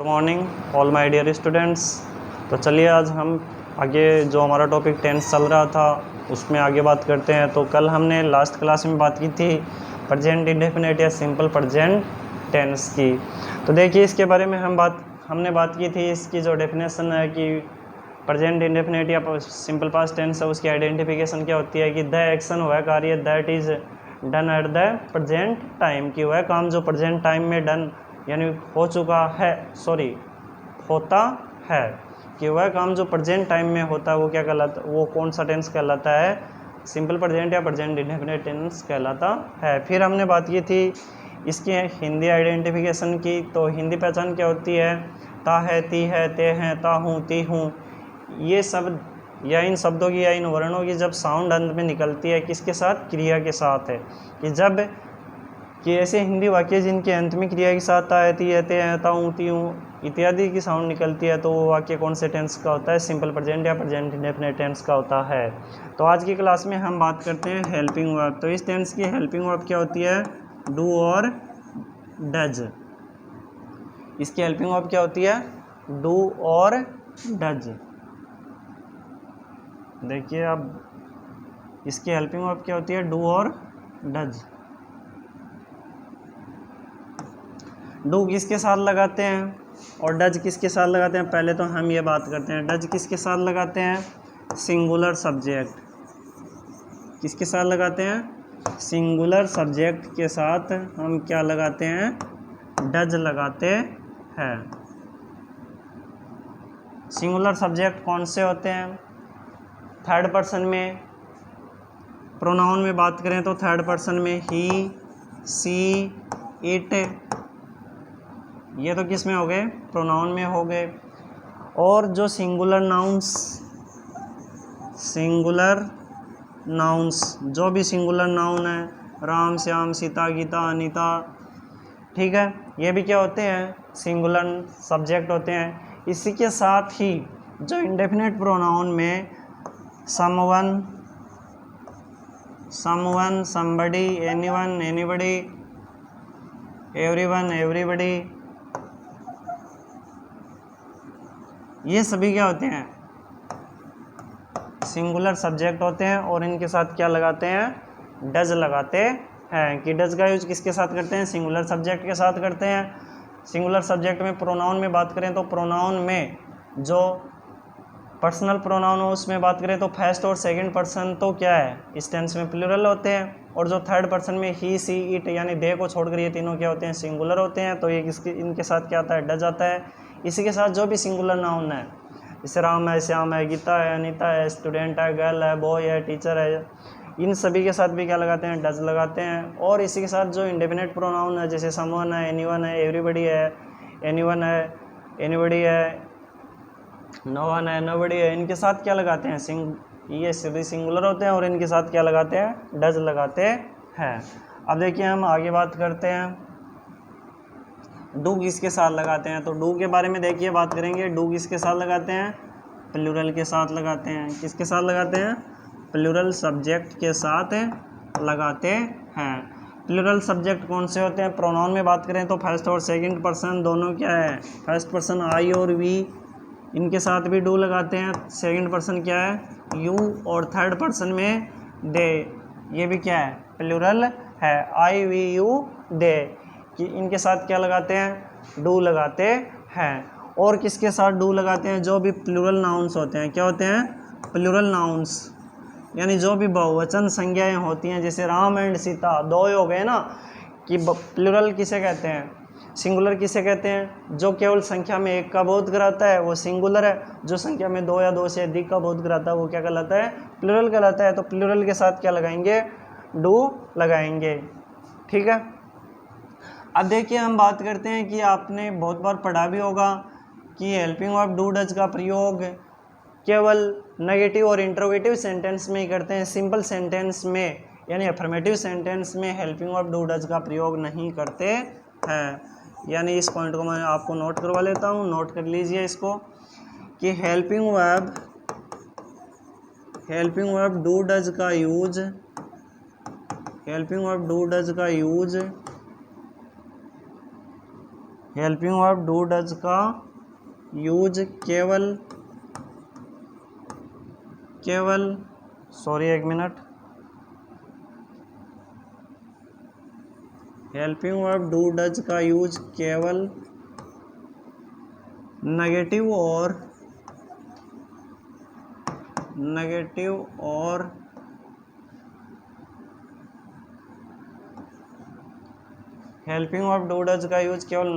Good morning all my dear students. तो चलिए आज हम आगे जो हमारा टॉपिक टेंस चल रहा था उसमें आगे बात करते हैं। तो कल हमने लास्ट क्लास में बात की थी प्रेजेंट इंडेफिनिट या सिंपल प्रेजेंट टेंस की। तो देखिए इसके बारे में हमने बात की थी। इसकी जो डेफिनेशन है कि प्रेजेंट इंडेफिनिट या सिंपल पास्ट टेंस है उसकी आइडेंटिफिकेशन क्या होती है कि द एक्शन वह कार्य that is done at the present time, कि वह काम जो प्रेजेंट टाइम में डन यानी हो चुका है, होता है, कि वह काम जो प्रेजेंट टाइम में होता है वो क्या कहलाता, वो कौन सा टेंस कहलाता है, सिंपल प्रेजेंट या प्रेजेंट इंडेफिनिट टेंस कहलाता है। फिर हमने बात की थी इसकी हिंदी आइडेंटिफिकेशन की। तो हिंदी पहचान क्या होती है, ता है, ती है, ते हैं, ता हूँ, ती हूँ, ये शब्द या इन शब्दों की या इन वर्णों की जब साउंड अंत में निकलती है किसके साथ, क्रिया के साथ है, कि जब कि ऐसे हिंदी वाक्य जिनके अंत में क्रिया के साथ ता है, ती है, ते हैं, ता हूँ, ती हूँ इत्यादि की साउंड निकलती है तो वो वाक्य कौन से टेंस का होता है, सिंपल प्रेजेंट या प्रेजेंट इंडेफिनिट टेंस का होता है। तो आज की क्लास में हम बात करते हैं हेल्पिंग वर्ब। तो इस टेंस की हेल्पिंग वर्ब क्या होती है, डू और डज। इसकी हेल्पिंग वर्ब क्या होती है, डू और डज। देखिए अब इसकी हेल्पिंग वर्ब क्या होती है, डू और डज। डू किसके साथ लगाते हैं और डज किसके साथ लगाते हैं, पहले तो हम ये बात करते हैं डज किसके साथ लगाते हैं, सिंगुलर सब्जेक्ट। किसके साथ लगाते हैं, सिंगुलर सब्जेक्ट के साथ हम क्या लगाते हैं, डज लगाते हैं। सिंगुलर सब्जेक्ट कौन से होते हैं, थर्ड पर्सन में। प्रोनाउन में बात करें तो थर्ड पर्सन में ही, सी, इट, ये तो किस में हो गए, प्रोनाउन में हो गए। और जो सिंगुलर नाउन्स जो भी सिंगुलर नाउन है, राम, श्याम, सीता, गीता, अनीता, ठीक है, ये भी क्या होते हैं, सिंगुलर सब्जेक्ट होते हैं। इसी के साथ ही जो इंडेफिनिट प्रोनाउन में someone, somebody, anyone, anybody, everyone, everybody, ये सभी क्या होते हैं, सिंगुलर सब्जेक्ट होते हैं और इनके साथ क्या लगाते हैं, डज लगाते हैं। कि डज का यूज किसके साथ करते हैं, सिंगुलर सब्जेक्ट के साथ करते हैं। सिंगुलर सब्जेक्ट में प्रोनाउन में बात करें तो प्रोनाउन में जो पर्सनल प्रोनाउन हो उसमें बात करें तो फर्स्ट और सेकंड पर्सन तो क्या है, इस टेंस में प्लूरल होते हैं। और जो थर्ड पर्सन में ही, सी, इट यानी दे को छोड़कर ये तीनों क्या होते हैं, सिंगुलर होते हैं। तो ये किसके, इनके साथ क्या आता है, डज आता है। इसी के साथ जो भी सिंगुलर नाउन है, जैसे राम है, श्याम है, गीता है, अनीता है, स्टूडेंट है, गर्ल है, बॉय है, टीचर है, इन सभी के साथ भी क्या लगाते हैं, डज लगाते हैं। और इसी के साथ जो इंडेफिनिट प्रोनाउन है, जैसे समवन है, एनीवन है, एवरीबडी है, एनीवन है, एनीबडी है, नो वन है, नोबडी है, इनके साथ क्या लगाते हैं, ये सभी सिंगुलर होते हैं और इनके साथ क्या लगाते हैं, डज लगाते हैं। अब देखिए हम आगे बात करते हैं डू किसके साथ लगाते हैं। तो डू के बारे में देखिए बात करेंगे। डू किसके साथ लगाते हैं, प्लूरल के साथ लगाते हैं। किसके साथ लगाते हैं, प्लूरल सब्जेक्ट के साथ लगाते हैं। प्लूरल सब्जेक्ट कौन से होते हैं, प्रोनाउन में बात करें तो फर्स्ट और सेकंड पर्सन दोनों क्या है, फर्स्ट पर्सन आई और वी, इनके साथ भी डू लगाते हैं। सेकंड पर्सन क्या है, यू, और थर्ड पर्सन में दे, ये भी क्या है, प्लूरल है, आई, वी, यू, दे, कि इनके साथ क्या लगाते हैं, डू लगाते हैं। और किसके साथ डू लगाते हैं, जो भी प्लूरल नाउन्स होते हैं, क्या होते हैं, प्लूरल नाउन्स, यानी जो भी बहुवचन संज्ञाएं होती हैं, जैसे राम एंड सीता दो हो गए ना, कि प्लूरल किसे कहते हैं, सिंगुलर किसे कहते हैं, जो केवल संख्या में एक का बोध कराता है वो सिंगुलर है, जो संख्या में दो या दो से अधिक का बोध कराता है वो क्या कहलाता है, प्लूरल कहलाता है। तो प्लूरल के साथ क्या लगाएंगे, डू लगाएंगे, ठीक है। अब देखिए हम बात करते हैं कि आपने बहुत बार पढ़ा भी होगा कि हेल्पिंग वर्ब डू डज का प्रयोग केवल नेगेटिव और इंट्रोगेटिव सेंटेंस में ही करते हैं, सिंपल सेंटेंस में यानी अफर्मेटिव सेंटेंस में हेल्पिंग वर्ब डू डज का प्रयोग नहीं करते हैं। यानी इस पॉइंट को मैं आपको नोट करवा लेता हूँ, नोट कर लीजिए इसको, कि हेल्पिंग वर्ब डू डज का use, helping verb do does का use helping verb do does का यूज केवल सॉरी एक minute, helping verb do does का यूज केवल नेगेटिव और हेल्पिंग वर्ब डू डज का यूज केवल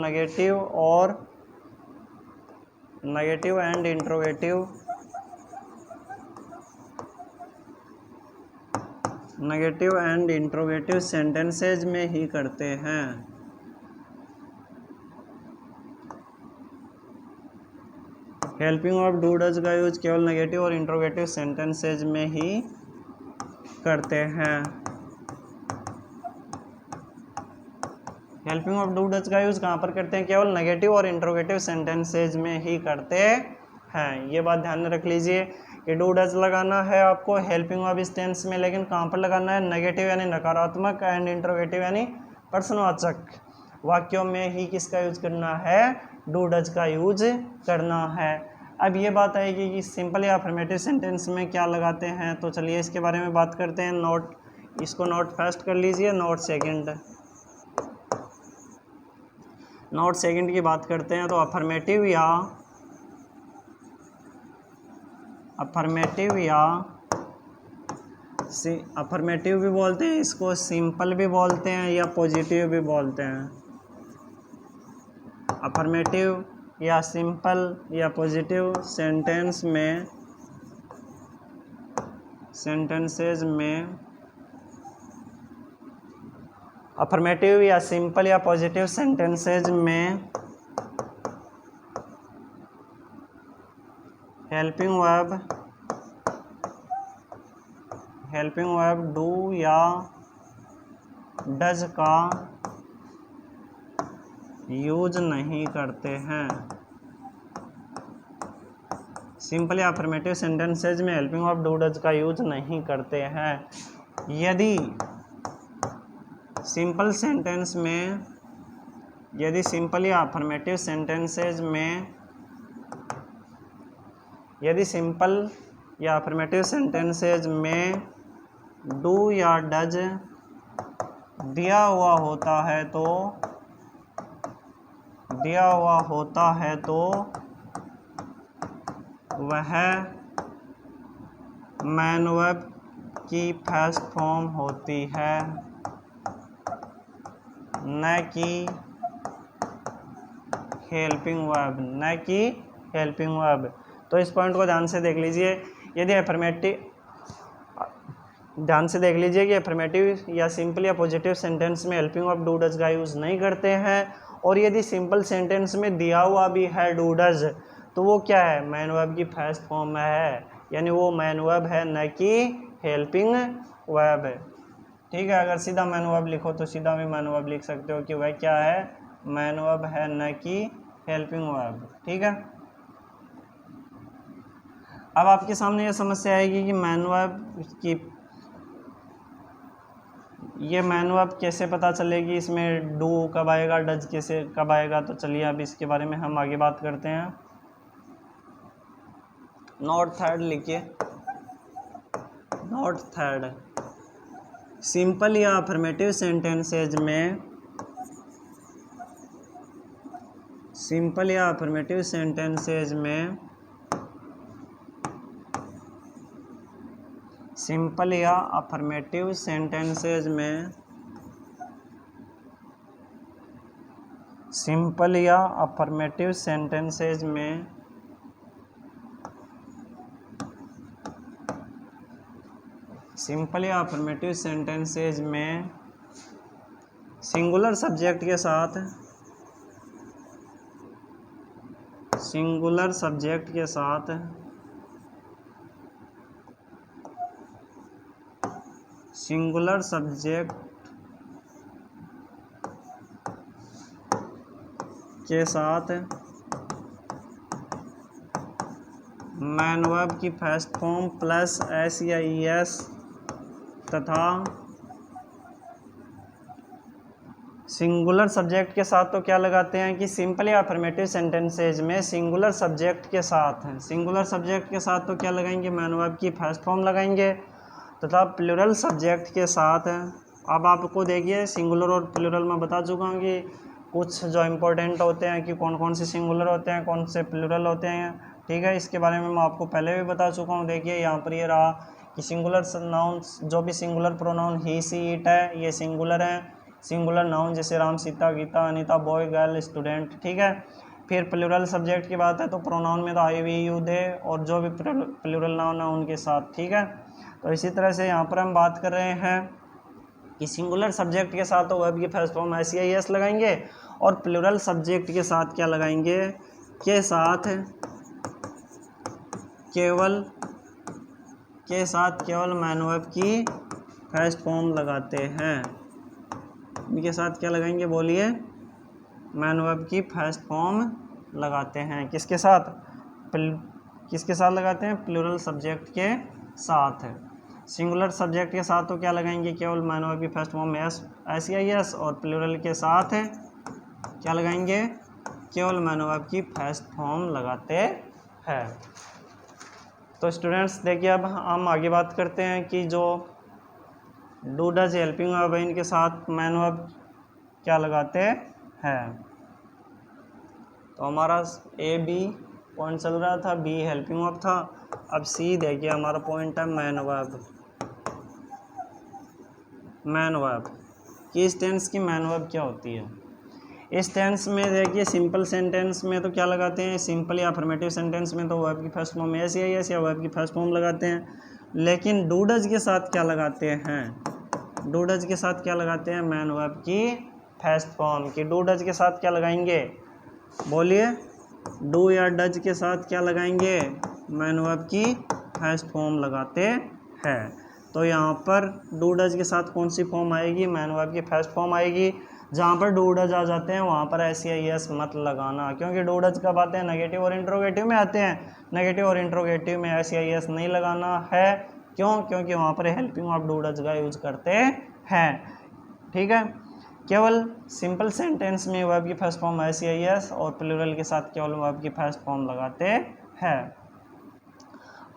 नेगेटिव एंड इंट्रोगेटिव सेंटेंसेज में ही करते हैं। हेल्पिंग वर्ब डू डज का यूज केवल नेगेटिव और इंट्रोगेटिव सेंटेंसेज में ही करते हैं। हेल्पिंग वर्ब डू डज का यूज कहाँ पर करते हैं? केवल नेगेटिव और इंट्रोगेटिव सेंटेंसेज में ही करते हैं। ये बात ध्यान में रख लीजिए कि डू डज लगाना है आपको हेल्पिंग वर्ब इस टेंस में, लेकिन कहाँ पर लगाना है? नेगेटिव यानी नकारात्मक एंड इंट्रोगेटिव यानी प्रश्नवाचक वाक्यों में ही किसका यूज करना है? डू डज का यूज करना है। अब ये बात आएगी कि सिंपल या अफर्मेटिव सेंटेंस में क्या लगाते हैं, तो चलिए इसके बारे में बात करते हैं। इसको नोट फर्स्ट कर लीजिए, नोट सेकंड की बात करते हैं। तो अफर्मेटिव भी बोलते हैं इसको, सिंपल भी बोलते हैं या पॉजिटिव भी बोलते हैं। अफर्मेटिव या सिंपल या पॉजिटिव सेंटेंसेज में अफर्मेटिव या सिंपल या पॉजिटिव सेंटेंसेज में हेल्पिंग वर्ब डू या डज का यूज नहीं करते हैं। सिंपल या अफर्मेटिव सेंटेंसेज में हेल्पिंग वर्ब डू डज का यूज नहीं करते हैं। यदि सिंपल या अफर्मेटिव सेंटेंसेज में डू या डज दिया हुआ होता है तो वह मैन वर्ब की फर्स्ट फॉर्म होती है, न कि हेल्पिंग वर्ब। तो इस पॉइंट को ध्यान से देख लीजिए। यदि ध्यान से देख लीजिए कि अफर्मेटिव या सिंपल या पॉजिटिव सेंटेंस में हेल्पिंग वर्ब डू डज का यूज़ नहीं करते हैं, और यदि सिंपल सेंटेंस में दिया हुआ भी है डू डज, तो वो क्या है? मैन वर्ब की फर्स्ट फॉर्म में है, यानी वो मैन वर्ब है, न कि हेल्पिंग वर्ब। ठीक है, अगर सीधा मैन वर्ब लिखो तो सीधा भी मैन वर्ब लिख सकते हो कि वह क्या है? मैन वर्ब है, न कि हेल्पिंग वर्ब। ठीक है, अब आपके सामने ये समस्या आएगी कि मैन वर्ब कैसे पता चलेगी, इसमें डू कब आएगा, डज कैसे कब आएगा। तो चलिए अब इसके बारे में हम आगे बात करते हैं। नोट थर्ड लिखिए, नोट थर्ड। सिंपल या अफर्मेटिव सेंटेंसेज में सिंगुलर सब्जेक्ट के साथ मैन वर्ब की फर्स्ट फॉर्म प्लस एस या ईएस तथा सिंगुलर सब्जेक्ट के साथ तो क्या लगाते हैं कि सिंपल या अफर्मेटिव सेंटेंसेज में सिंगुलर सब्जेक्ट के साथ है, सिंगुलर सब्जेक्ट के साथ तो क्या लगाएंगे, मैन वर्ब की फर्स्ट फॉर्म लगाएंगे, तथा प्लूरल सब्जेक्ट के साथ है। अब आपको देखिए सिंगुलर और प्लूरल में बता चुका हूँ कि कुछ जो इम्पोर्टेंट होते हैं कि कौन कौन से सिंगुलर होते हैं, कौन से प्लूरल होते हैं, ठीक है। इसके बारे में मैं आपको पहले भी बता चुका हूँ। देखिए यहाँ पर ये रहा कि सिंगुलर नाउन, जो भी singular pronoun he she it है, ये सिंगुलर है। सिंगुलर नाउन जैसे Ram, Sita, Gita, Anita, boy, girl, student, ठीक है। फिर प्लूरल सब्जेक्ट की बात है तो प्रोनाउन में तो आई, वी, यू, दे और जो भी प्लूरल नाउन है उनके साथ, ठीक है। तो इसी तरह से यहाँ पर हम बात कर रहे हैं कि सिंगुलर सब्जेक्ट के साथ तो वर्ब की first form S I S लगाएंगे और प्लूरल सब्जेक्ट के साथ क्या लगाएंगे, के साथ केवल मैन वर्ब की फर्स्ट फॉर्म लगाते हैं। इनके साथ क्या लगाएंगे, बोलिए, मैन वर्ब की फर्स्ट फॉर्म लगाते हैं। किसके साथ, किसके साथ लगाते हैं, प्लूरल सब्जेक्ट के साथ है। सिंगुलर सब्जेक्ट के साथ तो क्या लगाएंगे, केवल मैन वर्ब की first form S I S, और प्लूरल के साथ है क्या लगाएंगे, केवल मैन वर्ब की फर्स्ट फॉर्म लगाते हैं। तो स्टूडेंट्स देखिए अब हम आगे बात करते हैं कि जो डू, डज, हेल्पिंग वर्ब है इनके साथ मैन वर्ब क्या लगाते हैं। तो हमारा ए बी पॉइंट चल रहा था, बी हेल्पिंग वर्ब था। अब सी देखिए हमारा पॉइंट है मैन वर्ब। मैन वर्ब की इस टेंस की मैन वर्ब क्या होती है। इस टेंस में देखिए सिंपल सेंटेंस में तो क्या लगाते हैं, सिंपल या अफर्मेटिव सेंटेंस में तो वर्ब की फर्स्ट फॉर्म एस या एस या वर्ब की फर्स्ट फॉर्म लगाते हैं। लेकिन डू डज के साथ क्या लगाते हैं, डू डज के साथ क्या लगाते हैं, मैन वर्ब की फर्स्ट फॉर्म। की डू डज के साथ क्या लगाएंगे, बोलिए, डू या डज के साथ क्या लगाएंगे, मैन वर्ब की फर्स्ट फॉर्म लगाते हैं। तो यहाँ पर डू डज के साथ कौन सी फॉर्म आएगी, मैन वर्ब की फर्स्ट फॉर्म आएगी। जहाँ पर डू डज आ जाते हैं वहाँ पर एस या एस मत लगाना, क्योंकि डू डज कब आते हैं, नेगेटिव और इंट्रोगेटिव में आते हैं। नेगेटिव और इंट्रोगेटिव में एस या एस नहीं लगाना है, क्यों, क्योंकि वहाँ पर हेल्पिंग ऑफ डू डज का यूज करते हैं, ठीक है। केवल सिंपल सेंटेंस में वर्ब की फर्स्ट फॉर्म एस या एस और प्लूरल के साथ केवल वर्ब की फर्स्ट फॉर्म लगाते हैं।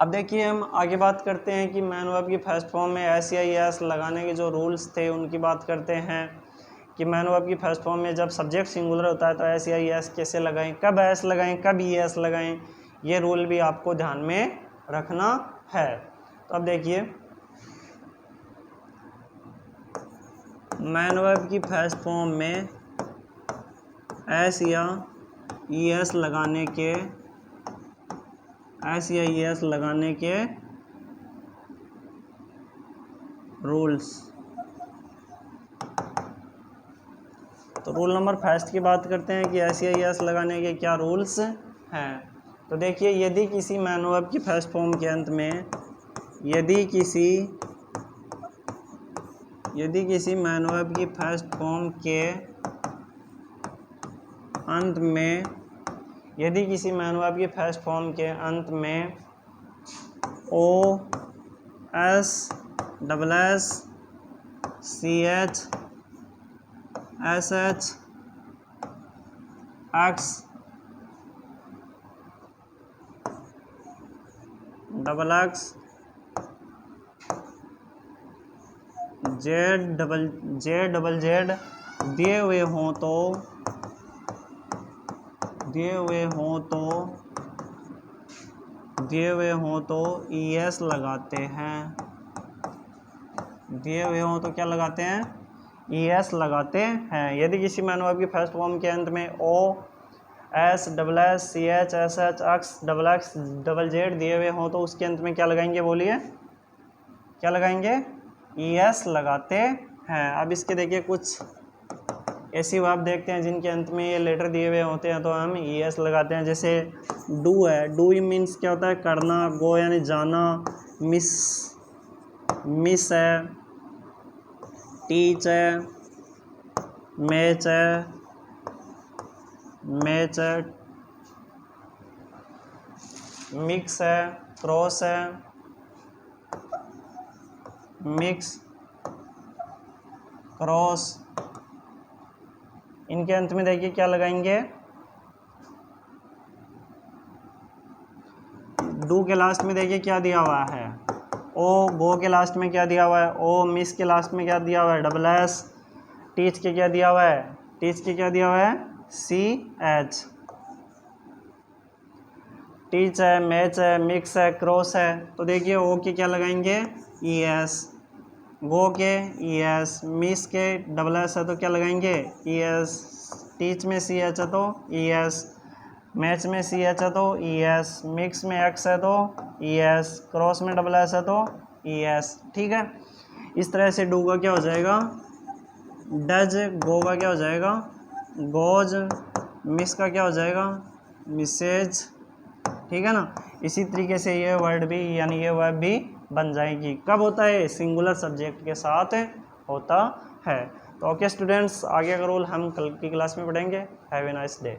अब देखिए हम आगे बात करते हैं कि मैन वर्ब की फर्स्ट फॉर्म में एस या एस लगाने के जो रूल्स थे उनकी बात करते हैं कि मैन वर्ब की फर्स्ट फॉर्म में जब सब्जेक्ट सिंगुलर होता है तो एस या एस कैसे लगाएं, कब एस लगाएं, कब ई एस लगाएं, ये रूल भी आपको ध्यान में रखना है। तो अब देखिए मैन वर्ब की फर्स्ट फॉर्म में एस या ई एस लगाने के, एस या ई एस लगाने के रूल्स। तो रूल नंबर फर्स्ट की बात करते हैं कि एस या ई एस लगाने के क्या रूल्स हैं। तो देखिए यदि किसी मैन वर्ब की फर्स्ट फॉर्म के अंत में, यदि किसी मैन वर्ब की फर्स्ट फॉर्म के अंत में, यदि किसी मैन वर्ब की फर्स्ट फॉर्म के अंत में O S double S C H S H X double X Z double Z दिए हुए हों तो ई एस लगाते हैं। दिए हुए हों तो क्या लगाते हैं, ई एस लगाते हैं। यदि किसी मैन वर्ब की फर्स्ट फॉर्म के अंत में O S double S C H S H X double Z दिए हुए हों तो उसके अंत में क्या लगाएंगे, बोलिए, क्या लगाएंगे, ई एस लगाते हैं। अब इसके देखिए कुछ ऐसी वर्ब देखते हैं जिनके अंत में ये लेटर दिए हुए होते हैं तो हम ई एस लगाते हैं। जैसे डू है, डू मीन्स क्या होता है, करना, गो यानी जाना, मिस है, टीच है, मैच है, मिक्स है, क्रॉस है, मिक्स, क्रॉस, इनके अंत में देखिए क्या लगाएंगे, डू के लास्ट में देखिए क्या दिया हुआ है, ओ, गो के लास्ट में क्या दिया हुआ है, ओ, मिस के लास्ट में क्या दिया हुआ है, डबल एस, टीच के क्या दिया हुआ है, टीच के क्या दिया हुआ है, सी एच, टीच है, मैच है, मिक्स है, क्रॉस है, तो देखिए ओ के क्या लगाएंगे, ई एस, गो के ई एस, मिस के डबल एस है तो क्या लगाएंगे, ई एस, टीच में सी एच है तो ई एस, मैच में सी एच है तो ई एस, मिक्स में एक्स है तो ई एस, क्रॉस में डबल एस है तो ई एस। ठीक है, इस तरह से डू का क्या हो जाएगा, डज, गो का क्या हो जाएगा, गोज, मिस का क्या हो जाएगा, मिसेज। ठीक है ना, इसी तरीके से ये वर्ड भी यानी ये वर्ब भी बन जाएगी। कब होता है, सिंगुलर सब्जेक्ट के साथ होता है। तो ओके स्टूडेंट्स, आगे का रूल हम कल की क्लास में पढ़ेंगे। Have a nice day.